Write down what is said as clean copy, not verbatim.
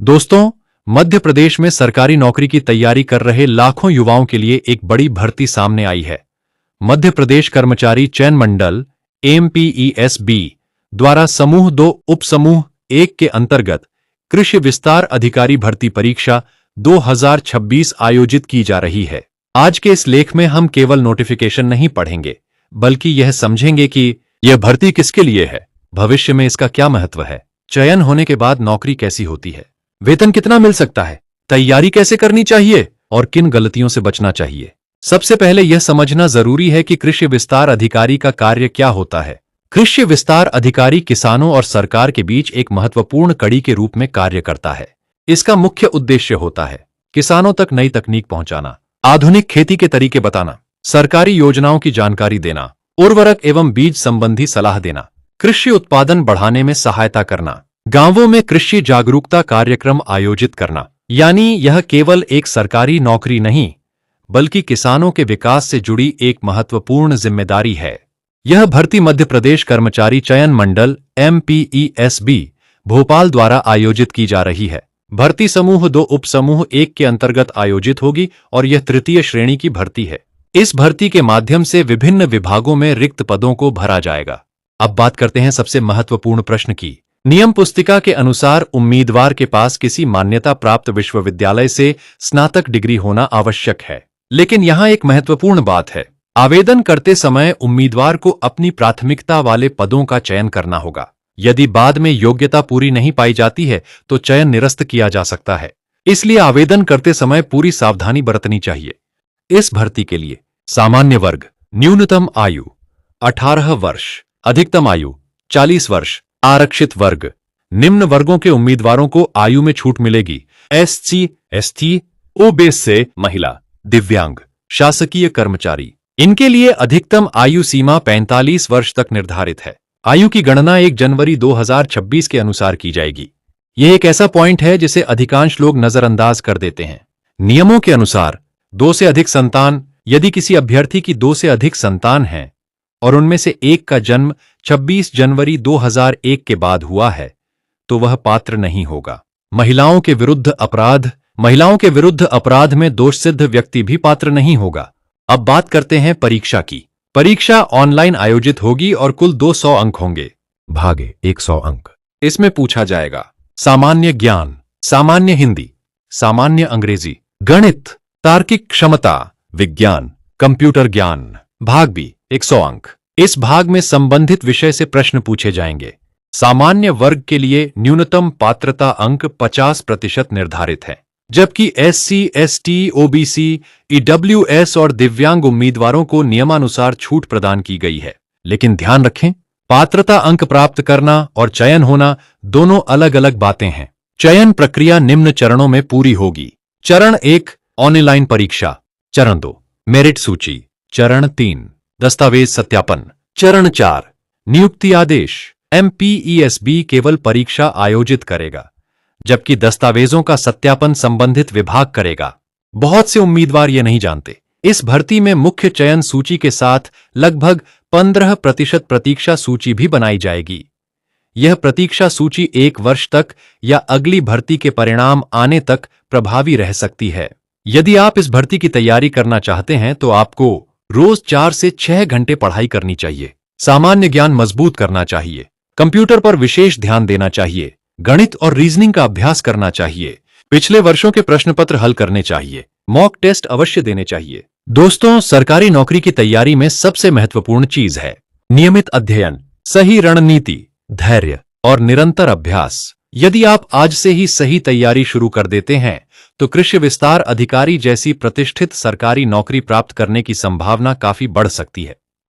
दोस्तों, मध्य प्रदेश में सरकारी नौकरी की तैयारी कर रहे लाखों युवाओं के लिए एक बड़ी भर्ती सामने आई है। मध्य प्रदेश कर्मचारी चयन मंडल MPESB द्वारा समूह 2 उपसमूह 1 के अंतर्गत कृषि विस्तार अधिकारी भर्ती परीक्षा 2026 आयोजित की जा रही है। आज के इस लेख में हम केवल नोटिफिकेशन नहीं पढ़ेंगे, बल्कि यह समझेंगे कि यह भर्ती किसके लिए है, भविष्य में इसका क्या महत्व है, चयन होने के बाद नौकरी कैसी होती है, वेतन कितना मिल सकता है, तैयारी कैसे करनी चाहिए और किन गलतियों से बचना चाहिए। सबसे पहले यह समझना जरूरी है कि कृषि विस्तार अधिकारी का कार्य क्या होता है। कृषि विस्तार अधिकारी किसानों और सरकार के बीच एक महत्वपूर्ण कड़ी के रूप में कार्य करता है। इसका मुख्य उद्देश्य होता है किसानों तक नई तकनीक पहुंचाना, आधुनिक खेती के तरीके बताना, सरकारी योजनाओं की जानकारी देना, उर्वरक एवं बीज संबंधी सलाह देना, कृषि उत्पादन बढ़ाने में सहायता करना, गांवों में कृषि जागरूकता कार्यक्रम आयोजित करना। यानी यह केवल एक सरकारी नौकरी नहीं, बल्कि किसानों के विकास से जुड़ी एक महत्वपूर्ण जिम्मेदारी है। यह भर्ती मध्य प्रदेश कर्मचारी चयन मंडल MPESB भोपाल द्वारा आयोजित की जा रही है। भर्ती समूह 2 उपसमूह 1 के अंतर्गत आयोजित होगी और यह तृतीय श्रेणी की भर्ती है। इस भर्ती के माध्यम से विभिन्न विभागों में रिक्त पदों को भरा जाएगा। अब बात करते हैं सबसे महत्वपूर्ण प्रश्न की। नियम पुस्तिका के अनुसार उम्मीदवार के पास किसी मान्यता प्राप्त विश्वविद्यालय से स्नातक डिग्री होना आवश्यक है। लेकिन यहां एक महत्वपूर्ण बात है, आवेदन करते समय उम्मीदवार को अपनी प्राथमिकता वाले पदों का चयन करना होगा। यदि बाद में योग्यता पूरी नहीं पाई जाती है तो चयन निरस्त किया जा सकता है। इसलिए आवेदन करते समय पूरी सावधानी बरतनी चाहिए। इस भर्ती के लिए सामान्य वर्ग न्यूनतम आयु 18 वर्ष, अधिकतम आयु 40 वर्ष। आरक्षित वर्ग निम्न वर्गों के उम्मीदवारों को आयु में छूट मिलेगी। SC, ST, OBC से महिला, दिव्यांग, शासकीय कर्मचारी। इनके लिए अधिकतम आयु सीमा 45 वर्ष तक निर्धारित है। आयु की गणना 1 जनवरी 2026 के अनुसार की जाएगी। यह एक ऐसा पॉइंट है जिसे अधिकांश लोग नजरअंदाज कर देते हैं। नियमों के अनुसार 2 से अधिक संतान, यदि किसी अभ्यर्थी की 2 से अधिक संतान हैं और उनमें से एक का जन्म 26 जनवरी 2001 के बाद हुआ है, तो वह पात्र नहीं होगा। महिलाओं के विरुद्ध अपराध में दोषसिद्ध व्यक्ति भी पात्र नहीं होगा। अब बात करते हैं परीक्षा की। परीक्षा ऑनलाइन आयोजित होगी और कुल 200 अंक होंगे। भागे 100 अंक। इसमें पूछा जाएगा सामान्य ज्ञान, सामान्य हिंदी, सामान्य अंग्रेजी, गणित, तार्किक क्षमता, विज्ञान, कंप्यूटर ज्ञान। भाग B 100 अंक। इस भाग में संबंधित विषय से प्रश्न पूछे जाएंगे। सामान्य वर्ग के लिए न्यूनतम पात्रता अंक 50% निर्धारित है, जबकि SC, ST, OBC, EWS और दिव्यांग उम्मीदवारों को नियमानुसार छूट प्रदान की गई है। लेकिन ध्यान रखें, पात्रता अंक प्राप्त करना और चयन होना दोनों अलग अलग बातें हैं। चयन प्रक्रिया निम्न चरणों में पूरी होगी। चरण 1 ऑनलाइन परीक्षा, चरण 2 मेरिट सूची, चरण 3 दस्तावेज सत्यापन, चरण 4 नियुक्ति आदेश। MPESB केवल परीक्षा आयोजित करेगा, जबकि दस्तावेजों का सत्यापन संबंधित विभाग करेगा। बहुत से उम्मीदवार ये नहीं जानते, इस भर्ती में मुख्य चयन सूची के साथ लगभग 15% प्रतीक्षा सूची भी बनाई जाएगी। यह प्रतीक्षा सूची 1 वर्ष तक या अगली भर्ती के परिणाम आने तक प्रभावी रह सकती है। यदि आप इस भर्ती की तैयारी करना चाहते हैं तो आपको रोज 4 से 6 घंटे पढ़ाई करनी चाहिए। सामान्य ज्ञान मजबूत करना चाहिए, कंप्यूटर पर विशेष ध्यान देना चाहिए, गणित और रीजनिंग का अभ्यास करना चाहिए, पिछले वर्षों के प्रश्न पत्र हल करने चाहिए, मॉक टेस्ट अवश्य देने चाहिए। दोस्तों, सरकारी नौकरी की तैयारी में सबसे महत्वपूर्ण चीज है नियमित अध्ययन, सही रणनीति, धैर्य और निरंतर अभ्यास। यदि आप आज से ही सही तैयारी शुरू कर देते हैं तो कृषि विस्तार अधिकारी जैसी प्रतिष्ठित सरकारी नौकरी प्राप्त करने की संभावना काफी बढ़ सकती है।